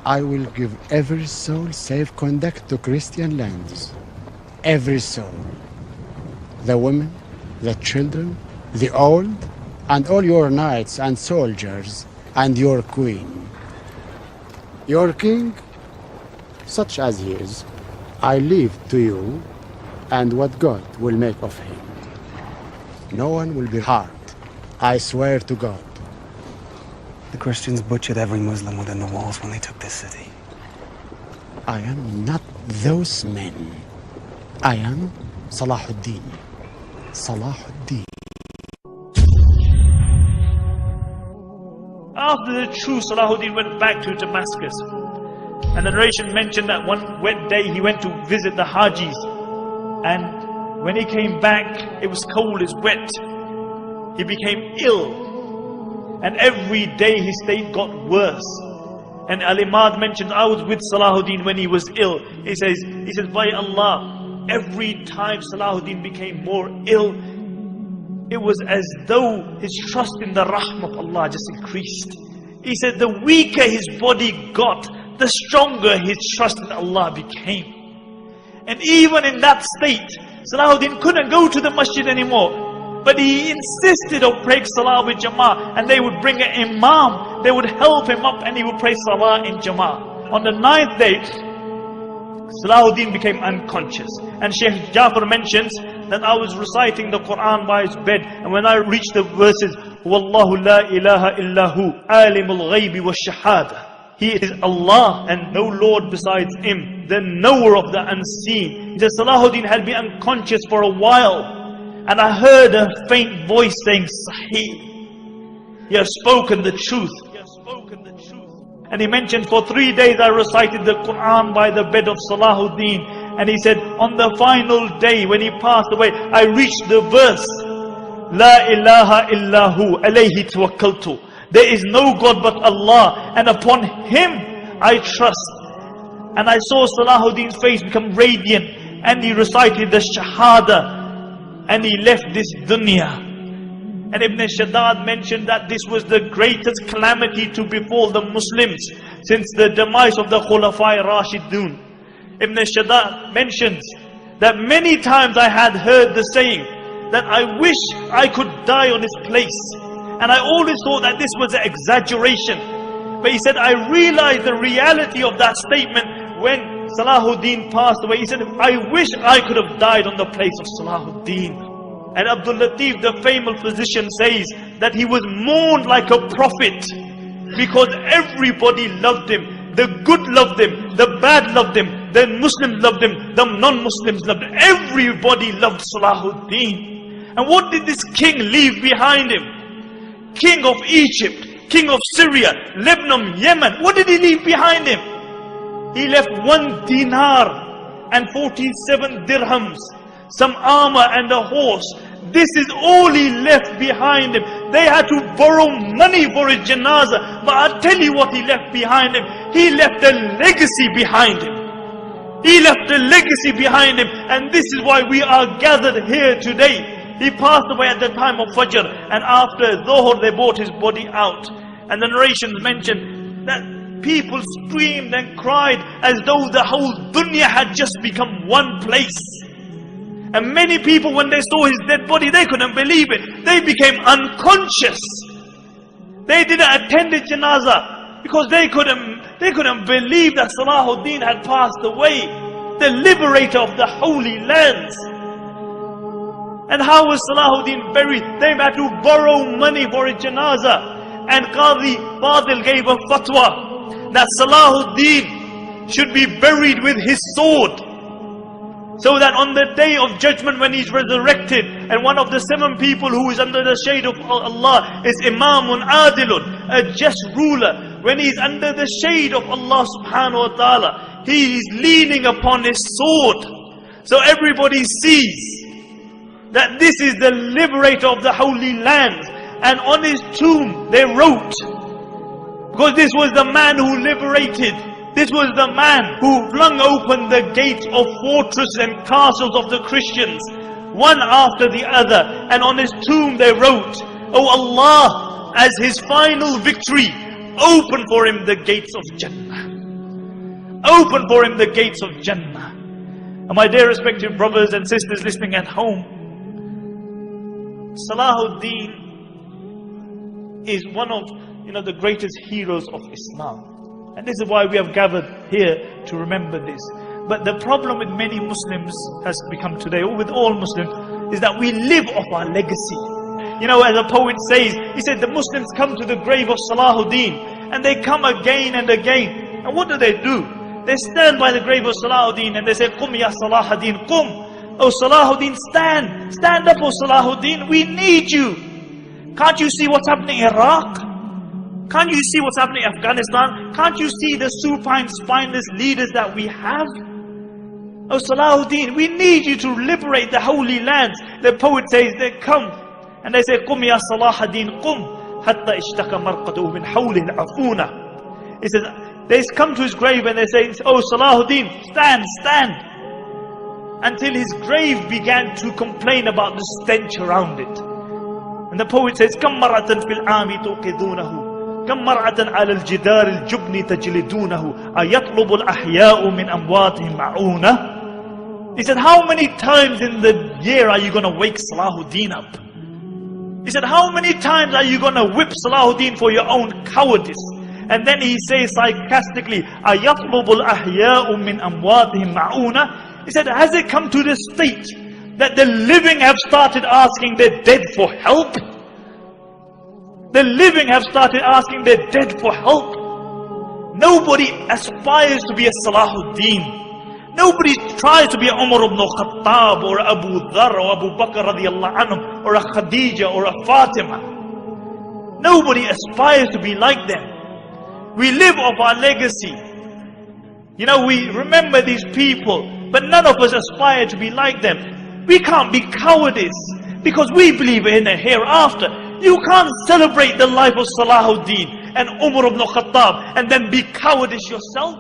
I will give every soul safe conduct to Christian lands. Every soul. The women, the children, the old, and all your knights and soldiers, and your queen. Your king, such as he is, I leave to you, and what God will make of him. No one will be harmed. I swear to God. The Christians butchered every Muslim within the walls when they took this city. I am not those men. I am Salahuddin. Salahuddin. After the true Salahuddin went back to Damascus, and the narration mentioned that one wet day he went to visit the Hajis, and when he came back it was cold, it's wet. He became ill, and every day his state got worse. And Al-Imad mentioned, I was with Salahuddin when he was ill. He says, by Allah, every time Salahuddin became more ill, it was as though his trust in the rahmah of Allah just increased. He said the weaker his body got, the stronger his trust in Allah became. And even in that state, Salahuddin couldn't go to the masjid anymore. But he insisted on praying salah with jama'ah, and they would bring an imam, they would help him up, and he would pray salah in jama'ah. On the 9th day, Salahuddin became unconscious, and Shaykh Jafar mentions that I was reciting the Quran by his bed, and when I reached the verses, Wallahu la ilaha illahu alimul ghaybi wa shahada, He is Allah and no Lord besides Him, the knower of the unseen. He said Salahuddin had been unconscious for a while, and I heard a faint voice saying, Sahih, you have spoken the truth. And he mentioned, for 3 days I recited the Quran by the bed of Salahuddin. And he said, on the final day when he passed away, I reached the verse, La ilaha illahu alayhi tawakkaltu. There is no God but Allah, and upon Him I trust. And I saw Salahuddin's face become radiant, and he recited the Shahada, and he left this dunya. And Ibn Shaddad mentioned that this was the greatest calamity to befall the Muslims since the demise of the Khulafai Rashidun. Ibn Shaddad mentions that many times I had heard the saying that I wish I could die on his place. And I always thought that this was an exaggeration. But he said, I realized the reality of that statement when Salahuddin passed away. He said, I wish I could have died on the place of Salahuddin. And Abdul Latif, the famous physician, says that he was mourned like a prophet because everybody loved him. The good loved him, the bad loved him, the Muslims loved him, the non-Muslims loved him. Everybody loved Salahuddin. And what did this king leave behind him? King of Egypt, king of Syria, Lebanon, Yemen. What did he leave behind him? He left 1 dinar and 47 dirhams, some armor and a horse. This is all he left behind him. They had to borrow money for his janazah. But I'll tell you what he left behind him. He left a legacy behind him. He left a legacy behind him. And this is why we are gathered here today. He passed away at the time of Fajr, and after Dhuhr they brought his body out. And the narrations mention that people screamed and cried as though the whole dunya had just become one place. And many people, when they saw his dead body, they couldn't believe it. They became unconscious. They didn't attend the janazah because they couldn't believe that Salahuddin had passed away, the liberator of the holy lands. And how was Salahuddin buried? They had to borrow money for his janazah. And Qadi Fadil gave a fatwa that Salahuddin should be buried with his sword, so that on the day of judgment when he's resurrected, and one of the 7 people who is under the shade of Allah is Imamun Adilun, a just ruler. When he's under the shade of Allah subhanahu wa ta'ala, he is leaning upon his sword. So everybody sees that this is the liberator of the holy land. And on his tomb they wrote, because this was the man who liberated, this was the man who flung open the gates of fortresses and castles of the Christians, one after the other. And on his tomb they wrote, Oh Allah, as his final victory, open for him the gates of Jannah. open for him the gates of Jannah. And my dear respected brothers and sisters listening at home, Salahuddin is one of the greatest heroes of Islam. And this is why we have gathered here to remember this. But the problem with many Muslims has become today, or with all Muslims, is that we live off our legacy. As a poet says, he said the Muslims come to the grave of Salahuddin and they come again and again. And what do? They stand by the grave of Salahuddin and they say, Qum ya Salahuddin, Qum. Oh Salahuddin, stand. Stand up, oh Salahuddin. We need you. Can't you see what's happening in Iraq? Can't you see what's happening in Afghanistan? Can't you see the supine, spineless leaders that we have? Oh Salahuddin, we need you to liberate the holy lands. The poet says they come and they say, Qum ya Salahuddin, Qum. Hatta ishtaka marqaduhu min hawli al-afuna. He says, they come to his grave and they say, oh Salahuddin, stand, stand. Until his grave began to complain about the stench around it. And the poet says, Kam mar'atan fil aami tuqidunahu. كم مرعة على الجدار الجبن تجلدونه أيطلب الأحياء من أمواتهم معونة. He said, how many times in the year are you going to wake Salahuddin up? He said, how many times are you going to whip Salahuddin for your own cowardice? And then he says sarcastically, أيطلب الأحياء من أمواتهم معونة. He said, has it come to the state that the living have started asking their dead for help? The living have started asking their dead for help. Nobody aspires to be a Salahuddin. Nobody tries to be a Umar ibn Khattab or Abu Dhar or Abu Bakr radiallahu anhum or a Khadija or a Fatima. Nobody aspires to be like them. We live off our legacy. We remember these people, but none of us aspire to be like them. We can't be cowardice because we believe in a hereafter. You can't celebrate the life of Salahuddin and Umar ibn Khattab and then be cowardice yourself.